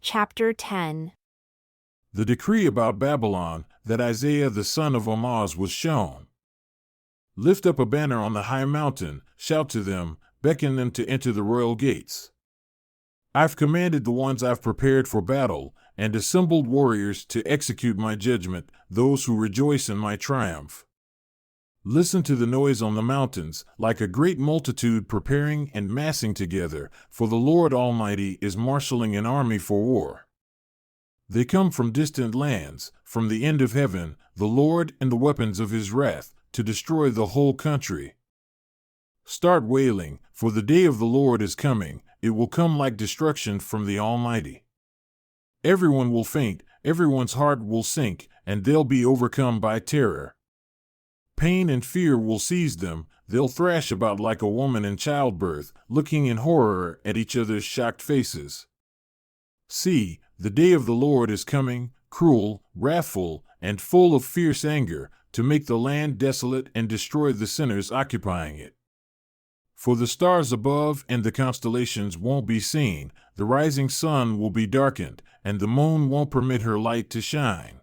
Chapter 10. The decree about Babylon that Isaiah the son of Amoz was shown. Lift up a banner on the high mountain, shout to them, beckon them to enter the royal gates. I've commanded the ones I've prepared for battle, and assembled warriors to execute my judgment, those who rejoice in my triumph. Listen to the noise on the mountains, like a great multitude preparing and massing together, for the Lord Almighty is marshaling an army for war. They come from distant lands, from the end of heaven, the Lord and the weapons of his wrath, to destroy the whole country. Start wailing, for the day of the Lord is coming. It will come like destruction from the Almighty. Everyone will faint, everyone's heart will sink, and they'll be overcome by terror. Pain and fear will seize them. They'll thrash about like a woman in childbirth, looking in horror at each other's shocked faces. See, the day of the Lord is coming, cruel, wrathful, and full of fierce anger, to make the land desolate and destroy the sinners occupying it. For the stars above and the constellations won't be seen, the rising sun will be darkened, and the moon won't permit her light to shine.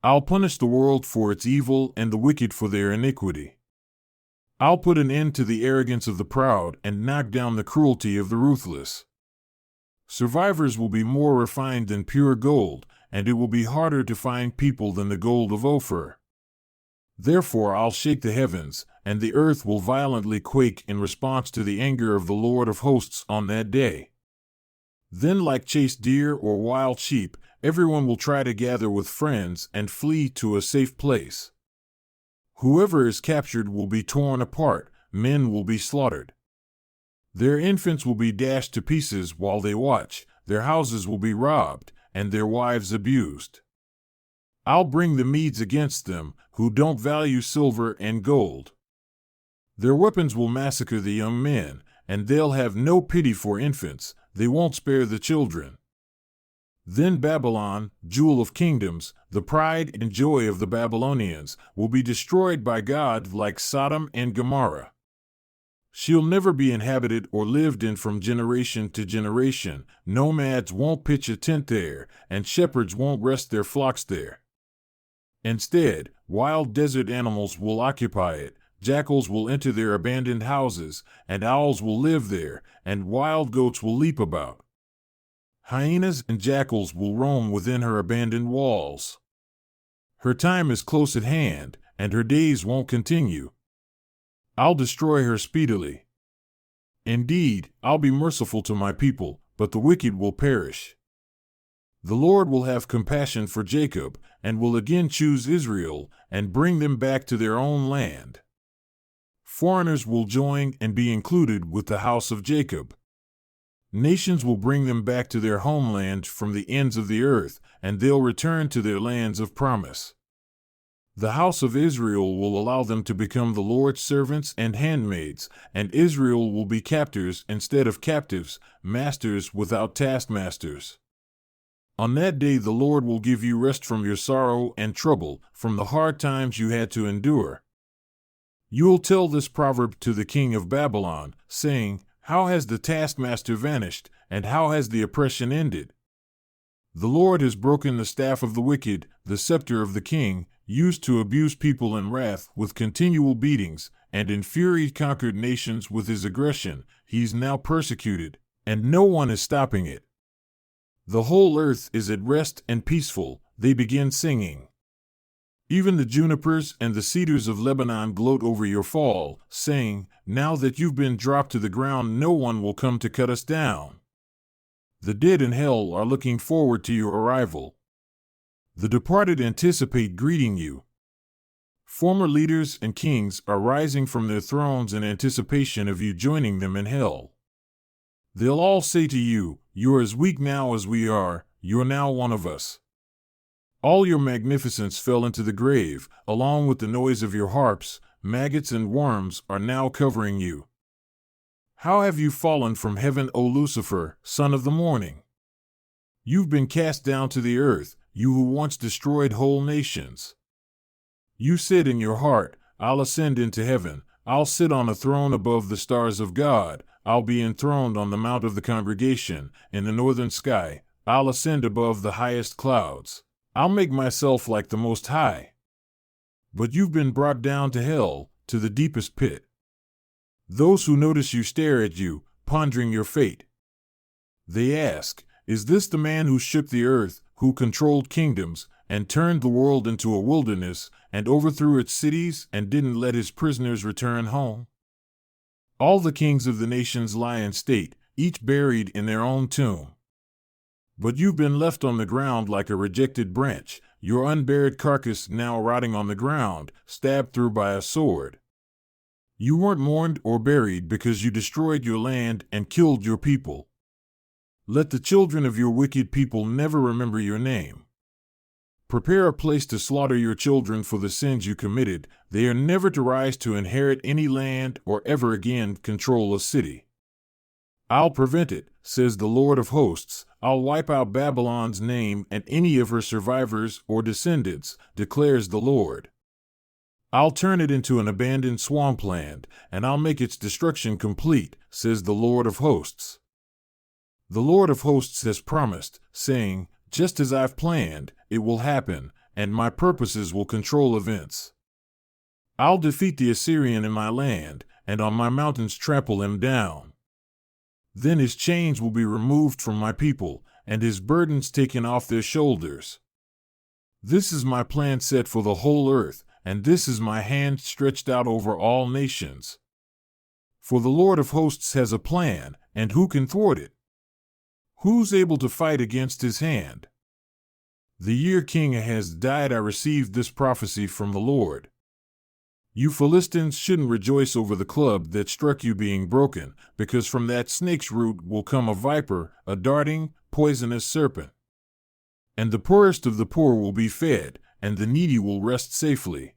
I'll punish the world for its evil and the wicked for their iniquity. I'll put an end to the arrogance of the proud and knock down the cruelty of the ruthless. Survivors will be more refined than pure gold, and it will be harder to find people than the gold of Ophir. Therefore I'll shake the heavens, and the earth will violently quake in response to the anger of the Lord of hosts on that day. Then, like chased deer or wild sheep, everyone will try to gather with friends and flee to a safe place. Whoever is captured will be torn apart, men will be slaughtered. Their infants will be dashed to pieces while they watch, their houses will be robbed, and their wives abused. I'll bring the Medes against them, who don't value silver and gold. Their weapons will massacre the young men, and they'll have no pity for infants. They won't spare the children. Then Babylon, jewel of kingdoms, the pride and joy of the Babylonians, will be destroyed by God like Sodom and Gomorrah. She'll never be inhabited or lived in from generation to generation. Nomads won't pitch a tent there, and shepherds won't rest their flocks there. Instead, wild desert animals will occupy it, jackals will enter their abandoned houses, and owls will live there, and wild goats will leap about. Hyenas and jackals will roam within her abandoned walls. Her time is close at hand, and her days won't continue. I'll destroy her speedily. Indeed, I'll be merciful to my people, but the wicked will perish. The Lord will have compassion for Jacob, and will again choose Israel, and bring them back to their own land. Foreigners will join and be included with the house of Jacob. Nations will bring them back to their homeland from the ends of the earth, and they'll return to their lands of promise. The house of Israel will allow them to become the Lord's servants and handmaids, and Israel will be captors instead of captives, masters without taskmasters. On that day the Lord will give you rest from your sorrow and trouble, from the hard times you had to endure. You'll tell this proverb to the king of Babylon, saying, "How has the taskmaster vanished, and how has the oppression ended? The Lord has broken the staff of the wicked, the scepter of the king, used to abuse people in wrath with continual beatings, and in fury conquered nations with his aggression. He's now persecuted, and no one is stopping it. The whole earth is at rest and peaceful," they begin singing. Even the junipers and the cedars of Lebanon gloat over your fall, saying, "Now that you've been dropped to the ground, no one will come to cut us down." The dead in hell are looking forward to your arrival. The departed anticipate greeting you. Former leaders and kings are rising from their thrones in anticipation of you joining them in hell. They'll all say to you, "You're as weak now as we are, you're now one of us." All your magnificence fell into the grave, along with the noise of your harps. Maggots and worms are now covering you. How have you fallen from heaven, O Lucifer, son of the morning? You've been cast down to the earth, you who once destroyed whole nations. You said in your heart, "I'll ascend into heaven, I'll sit on a throne above the stars of God, I'll be enthroned on the mount of the congregation, in the northern sky, I'll ascend above the highest clouds. I'll make myself like the Most High. But you've been brought down to hell, to the deepest pit. Those who notice you stare at you, pondering your fate. They ask, is this the man who shook the earth, who controlled kingdoms, and turned the world into a wilderness, and overthrew its cities, and didn't let his prisoners return home? All the kings of the nations lie in state, each buried in their own tomb. But you've been left on the ground like a rejected branch, your unburied carcass now rotting on the ground, stabbed through by a sword. You weren't mourned or buried because you destroyed your land and killed your people. Let the children of your wicked people never remember your name. Prepare a place to slaughter your children for the sins you committed. They are never to rise to inherit any land or ever again control a city. I'll prevent it, says the Lord of hosts. I'll wipe out Babylon's name and any of her survivors or descendants, declares the Lord. I'll turn it into an abandoned swampland, and I'll make its destruction complete, says the Lord of hosts. The Lord of hosts has promised, saying, just as I've planned, it will happen, and my purposes will control events. I'll defeat the Assyrian in my land, and on my mountains trample him down. Then his chains will be removed from my people, and his burdens taken off their shoulders. This is my plan set for the whole earth, and this is my hand stretched out over all nations. For the Lord of hosts has a plan, and who can thwart it? Who's able to fight against his hand? The year King Ahaz died, I received this prophecy from the Lord. You Philistines shouldn't rejoice over the club that struck you being broken, because from that snake's root will come a viper, a darting, poisonous serpent. And the poorest of the poor will be fed, and the needy will rest safely.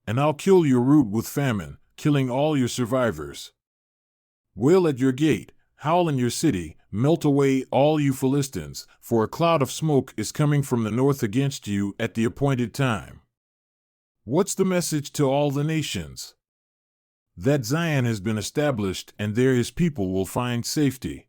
And I'll kill your root with famine, killing all your survivors. Wail at your gate, howl in your city, melt away all you Philistines, for a cloud of smoke is coming from the north against you at the appointed time. What's the message to all the nations? That Zion has been established, and there his people will find safety.